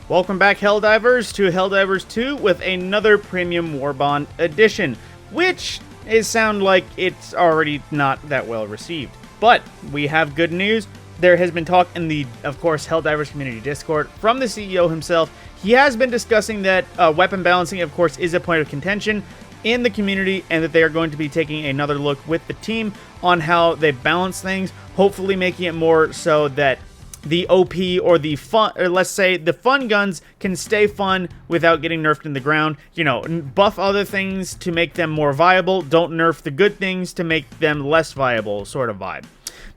Welcome back, Helldivers, to Helldivers 2 with another Premium Warbond edition, which sound like it's already not that well received. But we have good news. There has been talk in the, of course, Helldivers community Discord from the CEO himself. He has been discussing that weapon balancing, of course, is a point of contention in the community, and that they are going to be taking another look with the team on how they balance things, hopefully making it more so that the OP or the fun, or let's say the fun guns can stay fun without getting nerfed in the ground. You know, buff other things to make them more viable. Don't nerf the good things to make them less viable, sort of vibe.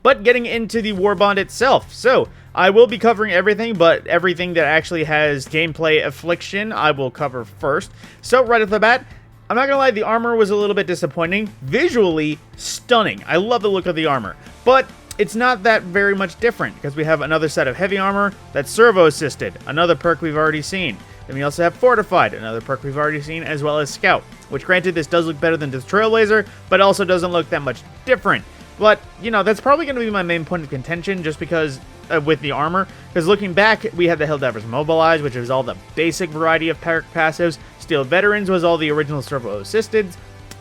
But getting into the Warbond itself. So, I will be covering everything, but everything that actually has gameplay affliction, I will cover first. So, right off the bat, I'm not gonna lie, the armor was a little bit disappointing. Visually, stunning. I love the look of the armor. But it's not that very much different, because we have another set of heavy armor that's servo-assisted, another perk we've already seen. Then we also have Fortified, another perk we've already seen, as well as Scout, which granted this does look better than the Trailblazer, but also doesn't look that much different. But, you know, that's probably going to be my main point of contention, just because with the armor, because looking back, we had the Helldivers Mobilize, which was all the basic variety of perk passives, Steel Veterans was all the original servo-assisted,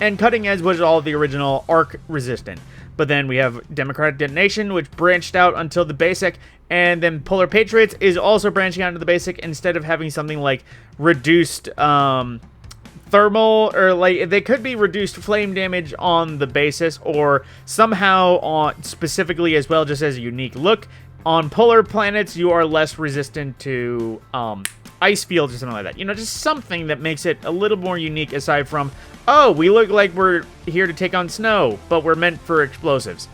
and Cutting Edge was all the original arc resistant. But then we have Democratic Detonation, which branched out until the basic, and then Polar Patriots is also branching out into the basic instead of having something like reduced thermal, or like they could be reduced flame damage on the basis, or somehow on specifically as well, just as a unique look. On polar planets, you are less resistant to ice fields or something like that. You know, just something that makes it a little more unique aside from, oh, we look like we're here to take on snow, but we're meant for explosives.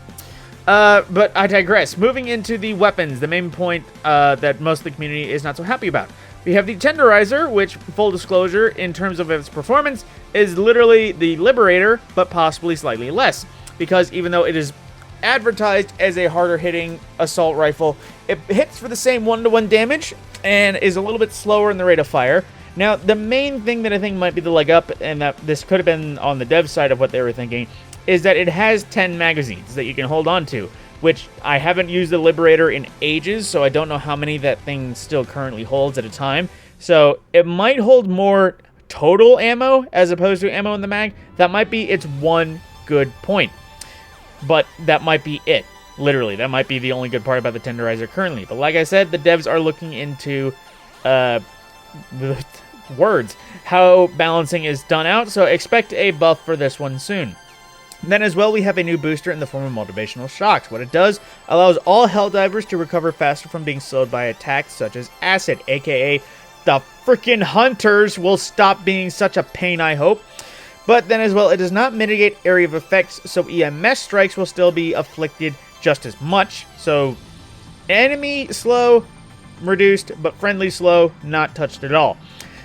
But I digress. Moving into the weapons, the main point that most of the community is not so happy about. We have the Tenderizer, which, full disclosure, in terms of its performance, is literally the Liberator, but possibly slightly less. Because even though it is advertised as a harder-hitting assault rifle, it hits for the same 1-to-1 damage, and is a little bit slower in the rate of fire. Now, the main thing that I think might be the leg up, and that this could have been on the dev side of what they were thinking, is that it has 10 magazines that you can hold on to, which I haven't used the Liberator in ages, so I don't know how many that thing still currently holds at a time. So it might hold more total ammo as opposed to ammo in the mag. That might be its one good point, but that might be it. Literally, that might be the only good part about the Tenderizer currently. But like I said, the devs are looking into how balancing is done out, so expect a buff for this one soon. Then as well, we have a new booster in the form of Motivational Shocks. What it does, allows all Helldivers to recover faster from being slowed by attacks such as acid, aka the freaking hunters will stop being such a pain, I hope. But then as well, it does not mitigate area of effects, so EMS strikes will still be afflicted just as much. So enemy slow, reduced, but friendly slow, not touched at all.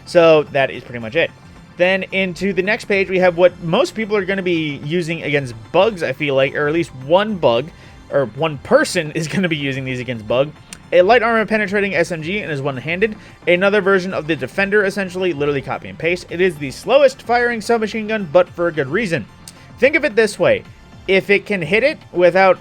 So that is pretty much it. Then into the next page, we have what most people are going to be using against bugs, I feel like, or at least one bug, or one person is going to be using these against bug. A light armor penetrating SMG and is one-handed. Another version of the Defender, essentially, literally copy and paste. It is the slowest firing submachine gun, but for a good reason. Think of it this way. If it can hit it without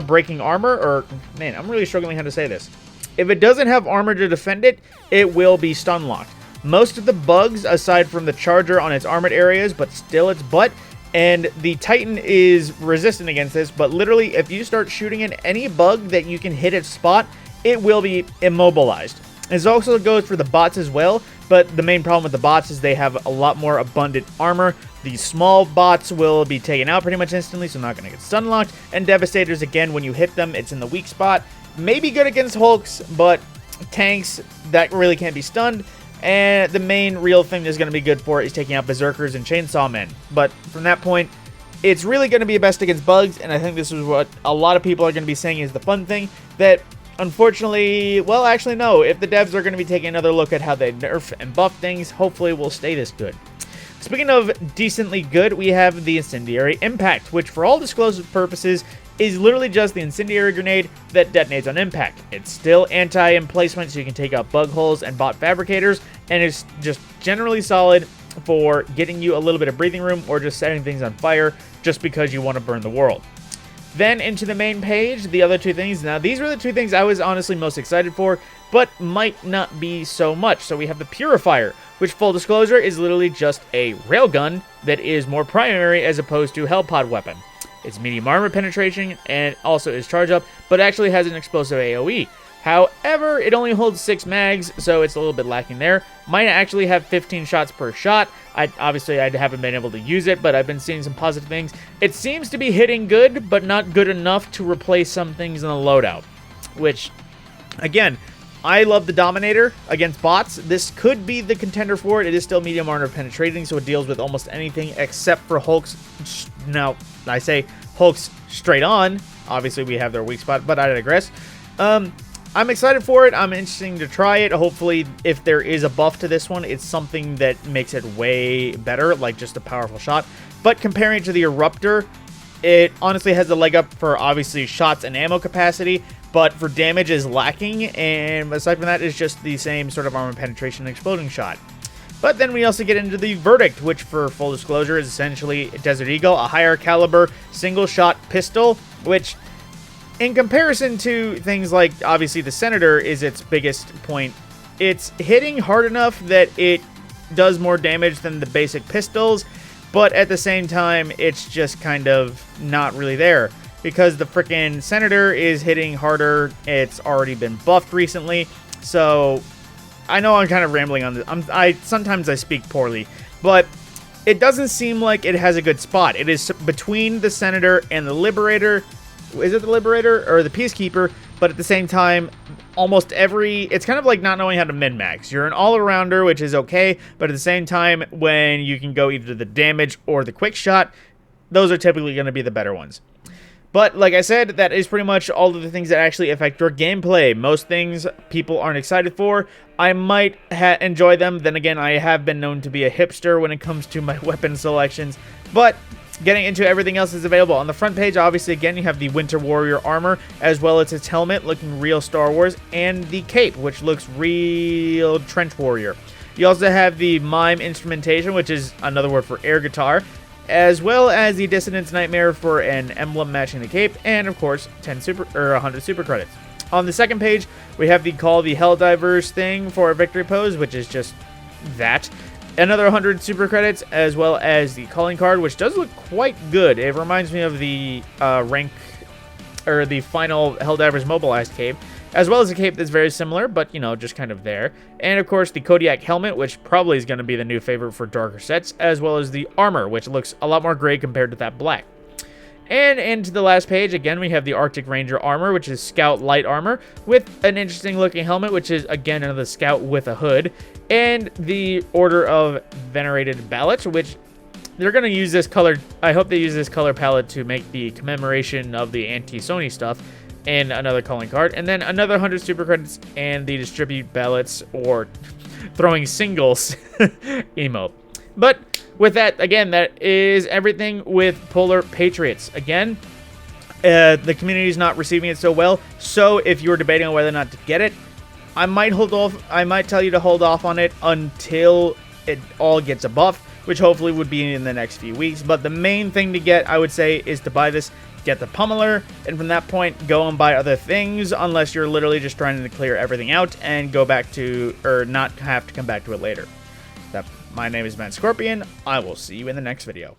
breaking armor, or, man, I'm really struggling how to say this. If it doesn't have armor to defend it, it will be stun locked. Most of the bugs, aside from the Charger on its armored areas, but still its butt, and the Titan is resistant against this, but literally, if you start shooting at any bug that you can hit its spot, it will be immobilized. This also goes for the bots as well, but the main problem with the bots is they have a lot more abundant armor. The small bots will be taken out pretty much instantly, so not going to get stun locked, and Devastators, again, when you hit them, it's in the weak spot. Maybe good against Hulks, but tanks, that really can't be stunned. And the main real thing that's going to be good for it is taking out Berserkers and Chainsaw Men. But from that point, it's really going to be best against bugs, and I think this is what a lot of people are going to be saying is the fun thing, that unfortunately, well, actually no, if the devs are going to be taking another look at how they nerf and buff things, hopefully will stay this good. Speaking of decently good, we have the Incendiary Impact, which for all disclosive purposes is literally just the incendiary grenade that detonates on impact. It's still anti-emplacement, so you can take out bug holes and bot fabricators, and it's just generally solid for getting you a little bit of breathing room or just setting things on fire just because you want to burn the world. Then into the main page, the other two things. Now, these were the two things I was honestly most excited for. but might not be so much. So we have the Purifier, which, full disclosure, is literally just a railgun that is more primary as opposed to Hellpod weapon. It's medium armor penetration and also is charge up, but actually has an explosive AoE. However, it only holds 6 mags, so it's a little bit lacking there. Might actually have 15 shots per shot. Obviously, I haven't been able to use it, but I've been seeing some positive things. It seems to be hitting good, but not good enough to replace some things in the loadout. Which, again, I love the Dominator against bots. This could be the contender for it. It is still medium armor penetrating, so it deals with almost anything except for Hulks. Now, I say Hulks straight on. Obviously, we have their weak spot, but I digress. I'm excited for it. I'm interested to try it. Hopefully, if there is a buff to this one, it's something that makes it way better, like just a powerful shot. But comparing it to the Eruptor, it honestly has a leg up for obviously shots and ammo capacity, but for damage is lacking, and aside from that, it's just the same sort of armor penetration and exploding shot. But then we also get into the Verdict, which, for full disclosure, is essentially Desert Eagle, a higher caliber single-shot pistol, which, in comparison to things like, obviously, the Senator is its biggest point. It's hitting hard enough that it does more damage than the basic pistols, but at the same time, it's just kind of not really there. Because the frickin' Senator is hitting harder. It's already been buffed recently, so I know I'm kind of rambling on this. Sometimes I speak poorly, but it doesn't seem like it has a good spot. It is between the Senator and the Liberator. Is it the Liberator or the Peacekeeper? But at the same time, it's kind of like not knowing how to min-max. You're an all-arounder, which is okay, but at the same time, when you can go either the damage or the quick shot, those are typically going to be the better ones. But like I said, that is pretty much all of the things that actually affect your gameplay. Most things people aren't excited for. I might enjoy them. Then again, I have been known to be a hipster when it comes to my weapon selections. But getting into everything else is available. On the front page, obviously, again, you have the Winter Warrior armor, as well as its helmet, looking real Star Wars, and the cape, which looks real Trench Warrior. You also have the Mime instrumentation, which is another word for air guitar, as well as the Dissonance Nightmare for an emblem matching the cape, and of course 100 super credits. On the second page, we have the Helldivers thing for a victory pose, which is just that. Another 100 super credits, as well as the calling card, which does look quite good. It reminds me of the the final Helldivers mobilized cape, as well as a cape that's very similar, but, you know, just kind of there. And, of course, the Kodiak helmet, which probably is going to be the new favorite for darker sets, as well as the armor, which looks a lot more gray compared to that black. And into the last page, again, we have the Arctic Ranger armor, which is Scout light armor, with an interesting-looking helmet, which is, again, another Scout with a hood, and the Order of Venerated Ballot, which they're going to use this color. I hope they use this color palette to make the commemoration of the anti-Sony stuff, and another calling card, and then another 100 super credits, and the Distribute Ballots, or throwing singles emote. But with that, again, that is everything with Polar Patriots. Again, the community is not receiving it so well, so if you're debating on whether or not to get it, I might hold off. I might tell you to hold off on it until it all gets a buff, which hopefully would be in the next few weeks. But the main thing to get, I would say, is to buy this, get the Pummeler, and from that point, go and buy other things, unless you're literally just trying to clear everything out and go back to, or not have to come back to it later. My name is TheMadScorpyon. I will see you in the next video.